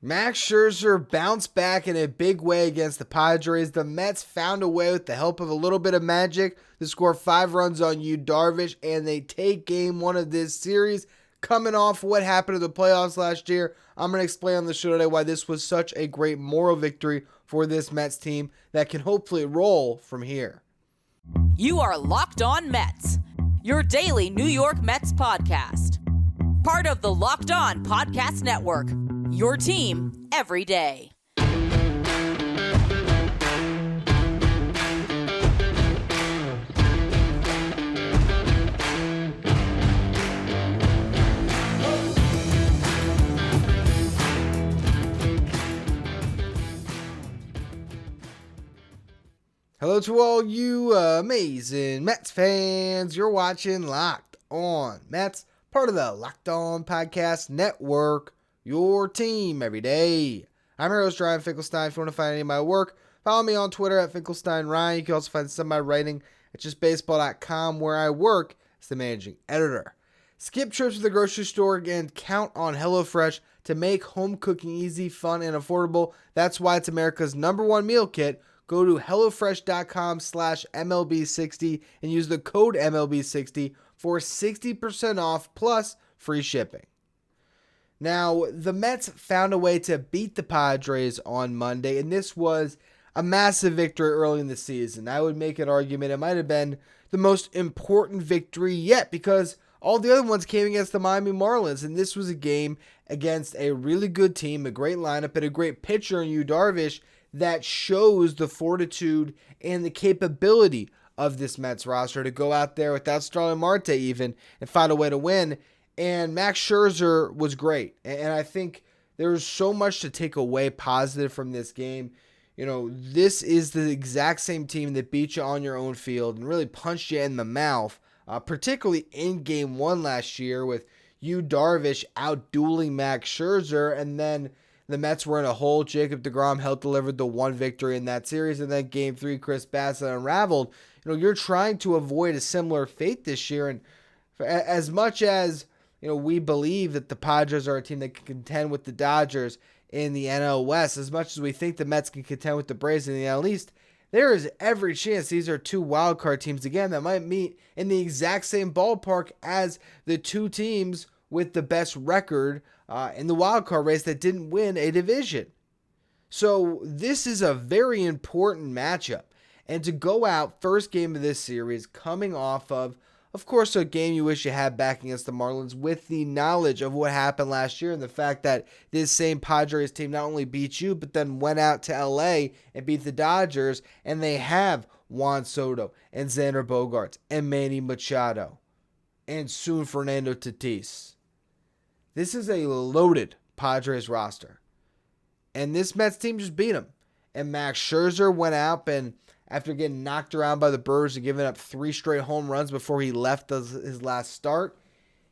Max Scherzer bounced back in a big way against the Padres. The Mets found a way with the help of a little bit of magic to score 5 runs on Yu Darvish, and they take game 1 of this series. Coming off what happened to the playoffs last year, I'm going to explain on the show today why this was such a great moral victory for this Mets team that can hopefully roll from here. You are Locked On Mets, your daily New York Mets podcast. Part of the Locked On Podcast Network, your team every day. Hello to all you amazing Mets fans. You're watching Locked On Mets, part of the Locked On Podcast Network, your team every day. I'm your host, Ryan Finkelstein. If you want to find any of my work, follow me on Twitter at FinkelsteinRyan. You can also find some of my writing at justbaseball.com, where I work as the managing editor. Skip trips to the grocery store and count on HelloFresh to make home cooking easy, fun, and affordable. That's why it's America's #1 meal kit. Go to HelloFresh.com/MLB60 and use the code MLB60 for 60% off plus free shipping. Now, the Mets found a way to beat the Padres on Monday, and this was a massive victory early in the season. I would make an argument it might have been the most important victory yet, because all the other ones came against the Miami Marlins, and this was a game against a really good team, a great lineup, and a great pitcher in Yu Darvish that shows the fortitude and the capability of this Mets roster to go out there without Starling Marte even and find a way to win. And Max Scherzer was great. And I think there's so much to take away positive from this game. You know, this is the exact same team that beat you on your own field and really punched you in the mouth, particularly in game 1 last year with Yu Darvish out dueling Max Scherzer, and then the Mets were in a hole. Jacob deGrom helped deliver the 1 victory in that series. And then game 3, Chris Bassett unraveled. You know, you're trying to avoid a similar fate this year. And as much as, you know, we believe that the Padres are a team that can contend with the Dodgers in the NL West, as much as we think the Mets can contend with the Braves in the NL East, there is every chance these are 2 wildcard teams again that might meet in the exact same ballpark as the 2 teams with the best record in the wild card race that didn't win a division. So this is a very important matchup. And to go out first game of this series coming off of course, a game you wish you had back against the Marlins, with the knowledge of what happened last year and the fact that this same Padres team not only beat you, but then went out to LA and beat the Dodgers, and they have Juan Soto and Xander Bogaerts and Manny Machado and soon Fernando Tatis. This is a loaded Padres roster. And this Mets team just beat them. And Max Scherzer went out, and after getting knocked around by the Brewers and giving up 3 straight home runs before he left his last start,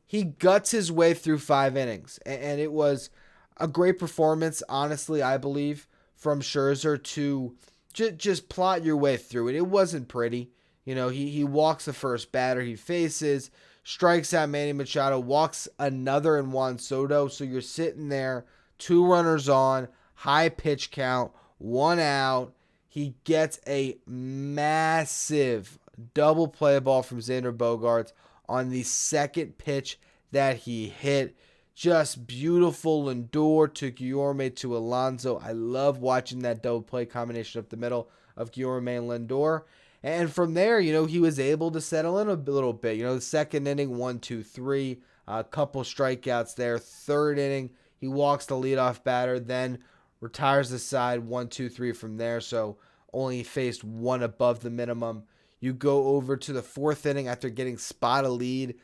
he guts his way through 5 innings. And it was a great performance, honestly, I believe, from Scherzer to just plot your way through it. It wasn't pretty. You know, he walks the first batter he faces, strikes out Manny Machado, walks another in Juan Soto. So you're sitting there, 2 runners on, high pitch count, 1 out. He gets a massive double play ball from Xander Bogaerts on the second pitch that he hit. Just beautiful Lindor to Guillorme to Alonso. I love watching that double play combination up the middle of Guillorme and Lindor. And from there, you know, he was able to settle in a little bit. You know, the second inning, 1, 2, 3, a couple strikeouts there. Third inning, he walks the leadoff batter, then retires the side, 1, 2, 3 from there. So only faced 1 above the minimum. You go over to the 4th inning after getting spot a lead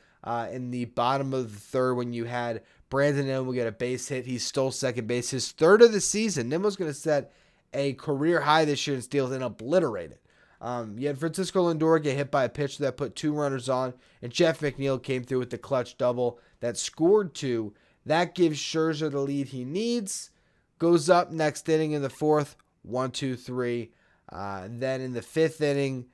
in the bottom of the 3rd when you had Brandon Nimmo get a base hit. He stole second base, his 3rd of the season. Nimmo's going to set a career high this year in steals and obliterate it. You had Francisco Lindor get hit by a pitch that put 2 runners on, and Jeff McNeil came through with the clutch double that scored 2. That gives Scherzer the lead he needs. Goes up next inning in the 4th, 1, 2, 3. Then in the 5th inning,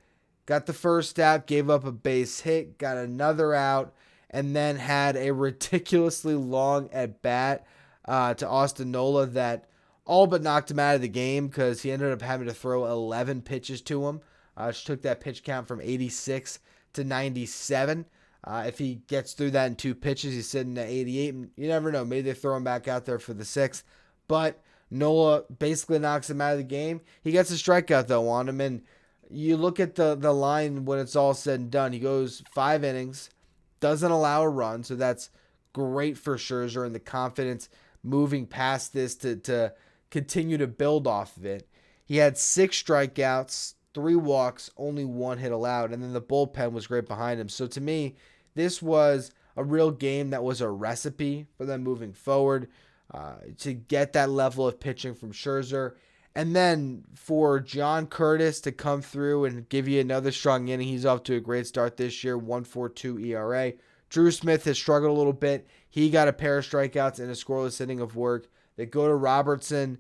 got the first out, gave up a base hit, got another out, and then had a ridiculously long at bat to Austin Nola that all but knocked him out of the game because he ended up having to throw 11 pitches to him, which took that pitch count from 86 to 97. If he gets through that in 2 pitches, he's sitting at 88. You never know. Maybe they throw him back out there for the 6th. But Nola basically knocks him out of the game. He gets a strikeout, though, on him. And you look at the line when it's all said and done. He goes 5 innings, doesn't allow a run. So that's great for Scherzer and the confidence moving past this to continue to build off of it. He had 6 strikeouts, 3 walks, only 1 hit allowed. And then the bullpen was great behind him. So to me, this was a real game that was a recipe for them moving forward to get that level of pitching from Scherzer. And then for John Curtis to come through and give you another strong inning. He's off to a great start this year, 1.42 ERA. Drew Smith has struggled a little bit. He got a pair of strikeouts in a scoreless inning of work. They go to Robertson.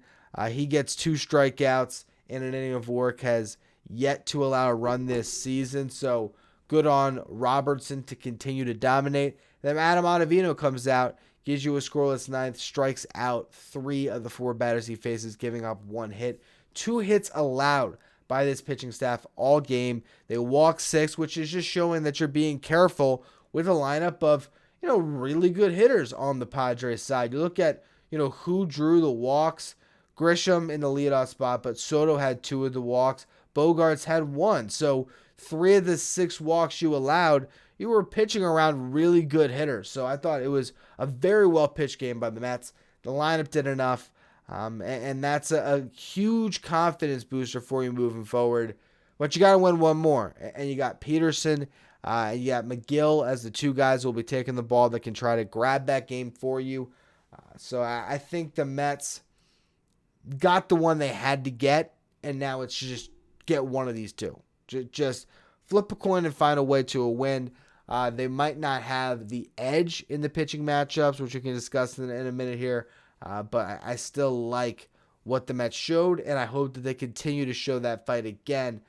He gets 2 strikeouts in an inning of work, has yet to allow a run this season. So good on Robertson to continue to dominate. Then Adam Ottavino comes out, gives you a scoreless 9th, strikes out 3 of the 4 batters he faces, giving up 1 hit. 2 hits allowed by this pitching staff all game. They walk 6, which is just showing that you're being careful with a lineup of, really good hitters on the Padres side. You look at, who drew the walks. Grisham in the leadoff spot, but Soto had 2 of the walks. Bogarts had 1. So 3 of the 6 walks you allowed, you were pitching around really good hitters. So I thought it was a very well pitched game by the Mets. The lineup did enough, and that's a huge confidence booster for you moving forward. But you got to win one more, and you got Peterson, you got McGill as the 2 guys who will be taking the ball that can try to grab that game for you. So I think the Mets got the one they had to get, and now it's just get one of these 2. Just flip a coin and find a way to a win. They might not have the edge in the pitching matchups, which we can discuss in a minute here, but I still like what the Mets showed, and I hope that they continue to show that fight again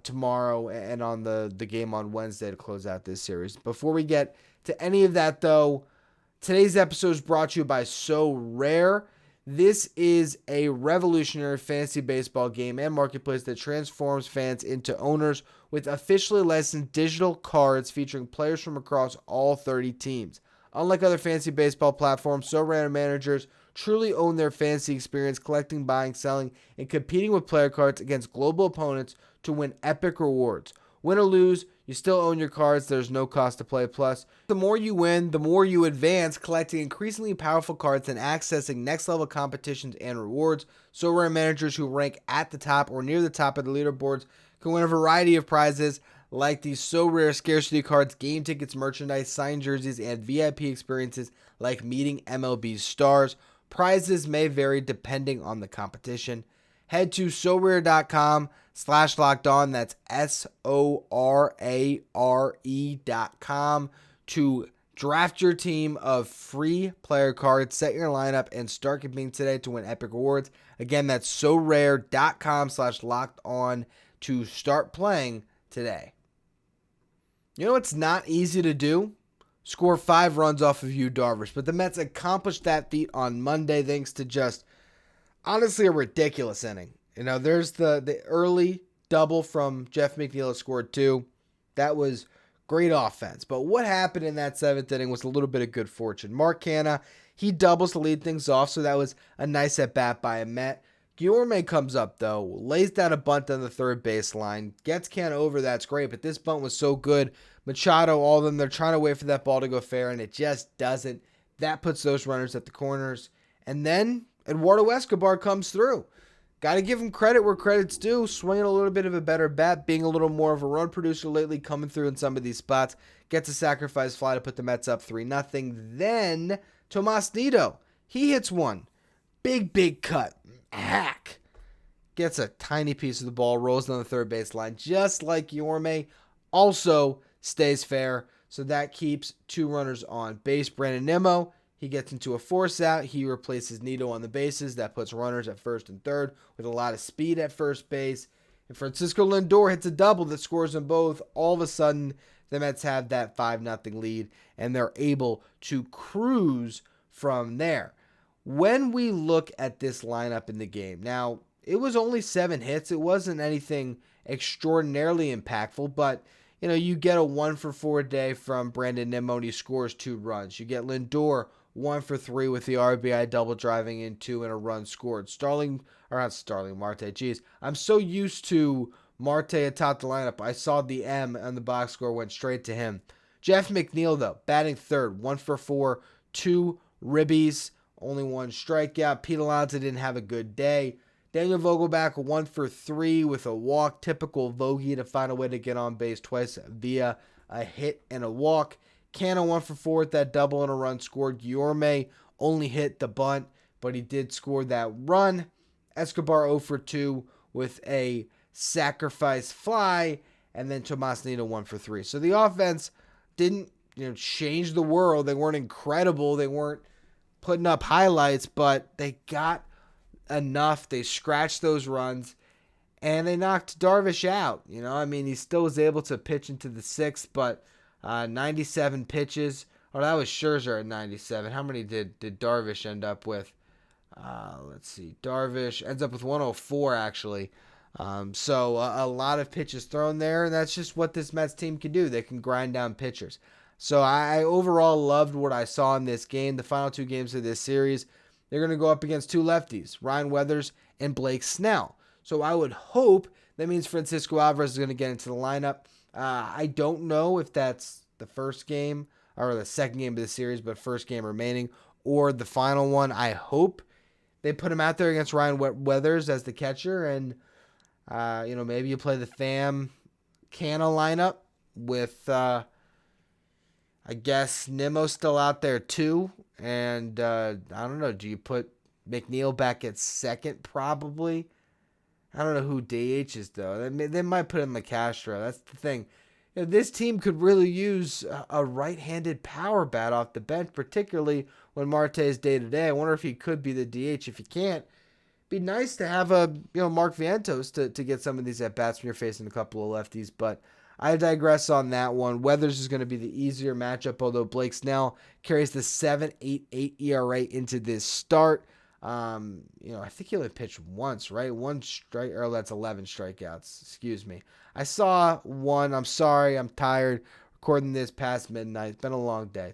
tomorrow and on the game on Wednesday to close out this series. Before we get to any of that, though, today's episode is brought to you by So Rare. This is a revolutionary fantasy baseball game and marketplace that transforms fans into owners with officially licensed digital cards featuring players from across all 30 teams. Unlike other fantasy baseball platforms, So Rare managers truly own their fantasy experience, collecting, buying, selling, and competing with player cards against global opponents to win epic rewards. Win or lose, you still own your cards. There's no cost to play. Plus, the more you win, the more you advance, collecting increasingly powerful cards and accessing next-level competitions and rewards. So Rare managers who rank at the top or near the top of the leaderboards can win a variety of prizes like these So Rare scarcity cards, game tickets, merchandise, signed jerseys, and VIP experiences like meeting MLB stars. Prizes may vary depending on the competition. Head to SoRare.com/lockedon. That's SORARE.com to draft your team of free player cards, set your lineup, and start competing today to win epic rewards. Again, that's SoRare.com/lockedon to start playing today. You know it's not easy to do? Score 5 runs off of Yu Darvish, but the Mets accomplished that feat on Monday thanks to just honestly a ridiculous inning. There's the early double from Jeff McNeil that scored 2. That was great offense. But what happened in that 7th inning was a little bit of good fortune. Mark Canha, he doubles to lead things off, so that was a nice at-bat by a Met. Guillorme comes up, though, lays down a bunt on the third baseline, gets Canha over, that's great, but this bunt was so good. Machado, all of them, they're trying to wait for that ball to go fair, and it just doesn't. That puts those runners at the corners. And then Eduardo Escobar comes through. Got to give him credit where credit's due. Swinging a little bit of a better bat, being a little more of a run producer lately, coming through in some of these spots. Gets a sacrifice fly to put the Mets up 3-0. Then Tomas Nido, he hits one. Big cut. Hack. Gets a tiny piece of the ball, rolls down the third baseline, just like Guillorme. Also stays fair, so that keeps 2 runners on base. Brandon Nimmo, he gets into a force out. He replaces Nido on the bases. That puts runners at first and third with a lot of speed at first base. And Francisco Lindor hits a double that scores them both. All of a sudden, the Mets have that 5-0 lead, and they're able to cruise from there. when we look at this lineup in the game, now it was only 7 hits. It wasn't anything extraordinarily impactful, but you get a 1-for-4 day from Brandon Nimmo and he scores 2 runs. You get Lindor 1-for-3 with the RBI double driving in 2 and a run scored. Marte. Geez, I'm so used to Marte atop the lineup. I saw the M on the box score, went straight to him. Jeff McNeil, though, batting third, 1-for-4, 2 ribbies, only 1 strikeout. Pete Alonso didn't have a good day. Daniel Vogelbach, 1-for-3 with a walk. Typical Vogie to find a way to get on base twice via a hit and a walk. Canna 1-for-4 with that double and a run scored. Guillorme only hit the bunt, but he did score that run. Escobar 0-for-2 with a sacrifice fly. And then Tomas Nido 1-for-3. So the offense didn't change the world. They weren't incredible. They weren't putting up highlights, but they got enough. They scratched those runs, and they knocked Darvish out. He still was able to pitch into the 6th, but 97 pitches. Oh, that was Scherzer at 97. How many did Darvish end up with? Let's see. Darvish ends up with 104, actually. So a lot of pitches thrown there, and that's just what this Mets team can do. They can grind down pitchers. So I overall loved what I saw in this game. The final 2 games of this series, they're going to go up against 2 lefties, Ryan Weathers and Blake Snell. So I would hope that means Francisco Alvarez is going to get into the lineup. I don't know if that's the first game or the second game of the series, but first game remaining, or the final one. I hope they put him out there against Ryan Weathers as the catcher, and maybe you play the Pham Canna lineup with I guess Nimmo still out there too. And I don't know. Do you put McNeil back at second? Probably. I don't know who DH is, though. They might put in LeCastro. That's the thing. This team could really use a right-handed power bat off the bench, particularly when Marte is day-to-day. I wonder if he could be the DH. If he can't, it'd be nice to have Mark Vientos to get some of these at-bats when you're facing a couple of lefties. But I digress on that one. Weathers is going to be the easier matchup, although Blake Snell carries the 7.88 ERA into this start. I think he only pitched once, right? That's 11 strikeouts. Excuse me. I saw one. I'm sorry. I'm tired. Recording this past midnight. It's been a long day.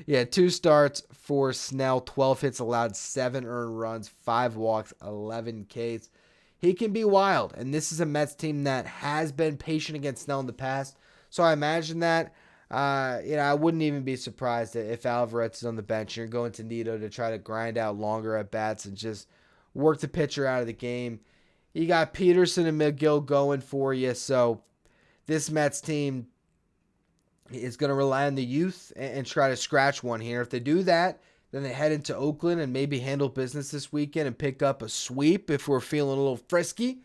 Yeah, 2 starts for Snell. 12 hits allowed, 7 earned runs, 5 walks, 11 Ks. He can be wild, and this is a Mets team that has been patient against Snell in the past. So I imagine that. I wouldn't even be surprised if Alvarez is on the bench. You're going to Nido to try to grind out longer at bats and just work the pitcher out of the game. You got Peterson and McGill going for you. So this Mets team is going to rely on the youth and try to scratch one here. If they do that, then they head into Oakland and maybe handle business this weekend and pick up a sweep if we're feeling a little frisky.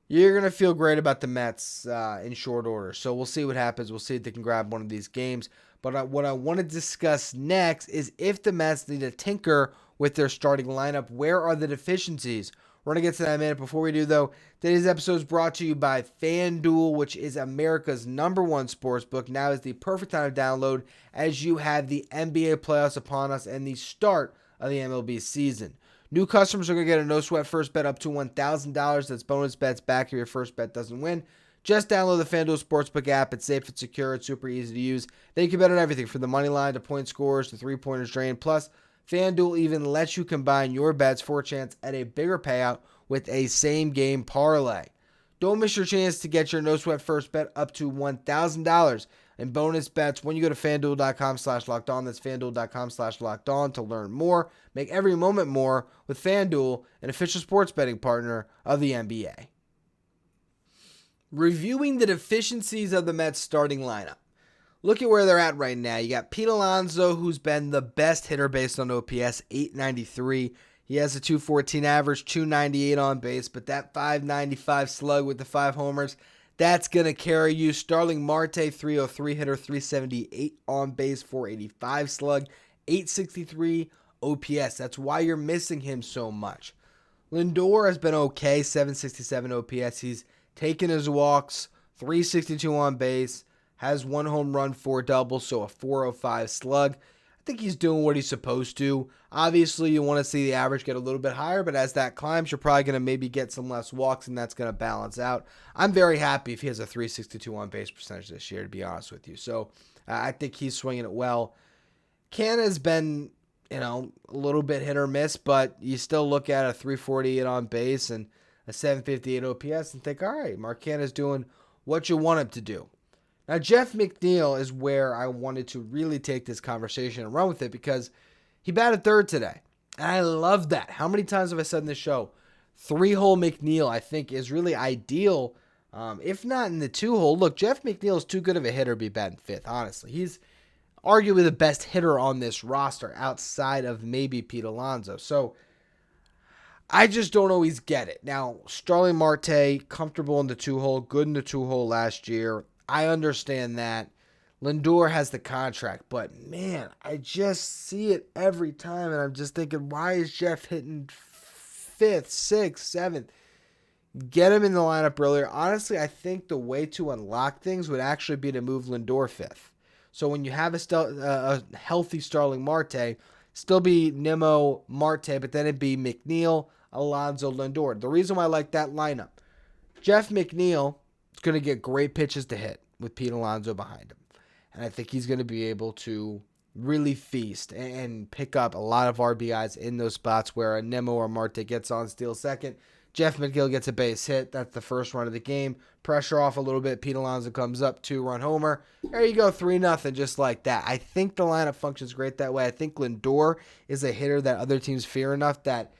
You're going to feel great about the Mets in short order. So we'll see what happens. We'll see if they can grab one of these games. But what I want to discuss next is if the Mets need to tinker with their starting lineup, where are the deficiencies? We're going to get to that in a minute. Before we do, though, today's episode is brought to you by FanDuel, which is America's #1 sportsbook. Now is the perfect time to download as you have the NBA playoffs upon us and the start of the MLB season. New customers are going to get a no-sweat first bet up to $1,000. That's bonus bets back if your first bet doesn't win. Just download the FanDuel Sportsbook app. It's safe, it's secure, it's super easy to use. They can bet on everything from the money line to point scores to three-pointers drained. Plus, FanDuel even lets you combine your bets for a chance at a bigger payout with a same-game parlay. Don't miss your chance to get your no-sweat first bet up to $1,000 in bonus bets when you go to FanDuel.com/lockedon. That's FanDuel.com/lockedon to learn more. Make every moment more with FanDuel, an official sports betting partner of the NBA. Reviewing the deficiencies of the Mets starting lineup. Look at where they're at right now. You got Pete Alonso, who's been the best hitter based on OPS, 893. He has a 214 average, 298 on base, but that 595 slug with the 5 homers, that's going to carry you. Starling Marte, 303 hitter, 378 on base, 485 slug, 863 OPS. That's why you're missing him so much. Lindor has been okay, 767 OPS. He's taken his walks, 362 on base, has 1 home run, 4 doubles, so a 405 slug. I think he's doing what he's supposed to. Obviously, you want to see the average get a little bit higher, but as that climbs, you're probably going to maybe get some less walks, and that's going to balance out. I'm very happy if he has a 362 on-base percentage this year, to be honest with you. So I think he's swinging it well. Canna's been, a little bit hit or miss, but you still look at a 348 on base and a 758 OPS and think, all right, Mark Canna's doing what you want him to do. Now, Jeff McNeil is where I wanted to really take this conversation and run with it because he batted third today. And I love that. How many times have I said in this show, 3-hole McNeil, I think, is really ideal, if not in the 2-hole. Look, Jeff McNeil is too good of a hitter to be batting fifth, honestly. He's arguably the best hitter on this roster outside of maybe Pete Alonso. So I just don't always get it. Now, Starling Marte, comfortable in the 2-hole, good in the 2-hole last year. I understand that. Lindor has the contract, but man, I just see it every time, and I'm just thinking, why is Jeff hitting 5th, 6th, 7th? Get him in the lineup earlier. Honestly, I think the way to unlock things would actually be to move Lindor 5th. So when you have a healthy Starling Marte, still be Nimmo, Marte, but then it'd be McNeil, Alonso, Lindor. The reason why I like that lineup, Jeff McNeil is going to get great pitches to hit with Pete Alonso behind him. And I think he's going to be able to really feast and pick up a lot of RBIs in those spots where a Nimmo or Marte gets on, steals second. Jeff McNeil gets a base hit. That's the first run of the game. Pressure off a little bit. Pete Alonso comes up, 2-run homer. There you go, 3-0, just like that. I think the lineup functions great that way. I think Lindor is a hitter that other teams fear enough that,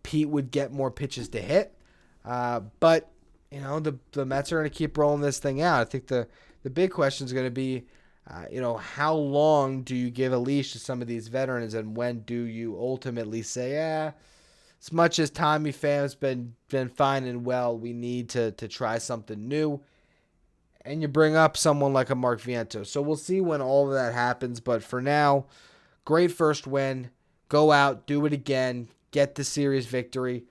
Pete would get more pitches to hit. But, the Mets are going to keep rolling this thing out. I think the big question is going to be, how long do you give a leash to some of these veterans, and when do you ultimately say, as much as Tommy Pham's been fine and well, we need to try something new, and you bring up someone like a Mark Vientos. So we'll see when all of that happens, but for now, great first win. Go out, do it again, get the series victory.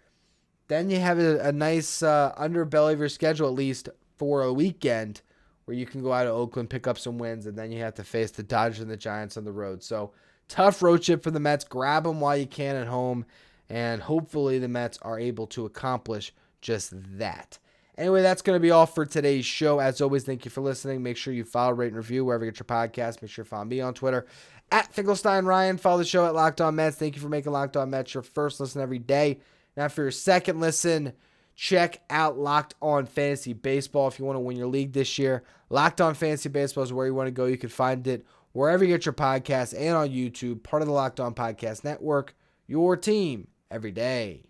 Then you have a nice underbelly of your schedule, at least for a weekend, where you can go out to Oakland, pick up some wins, and then you have to face the Dodgers and the Giants on the road. So tough road trip for the Mets. Grab them while you can at home, and hopefully the Mets are able to accomplish just that. Anyway, that's going to be all for today's show. As always, thank you for listening. Make sure you follow, rate, and review wherever you get your podcast. Make sure you follow me on Twitter, @Finkelstein Ryan. Follow the show at Locked On Mets. Thank you for making Locked On Mets your first listen every day. Now, for your second listen, check out Locked On Fantasy Baseball if you want to win your league this year. Locked On Fantasy Baseball is where you want to go. You can find it wherever you get your podcasts and on YouTube, part of the Locked On Podcast Network, your team every day.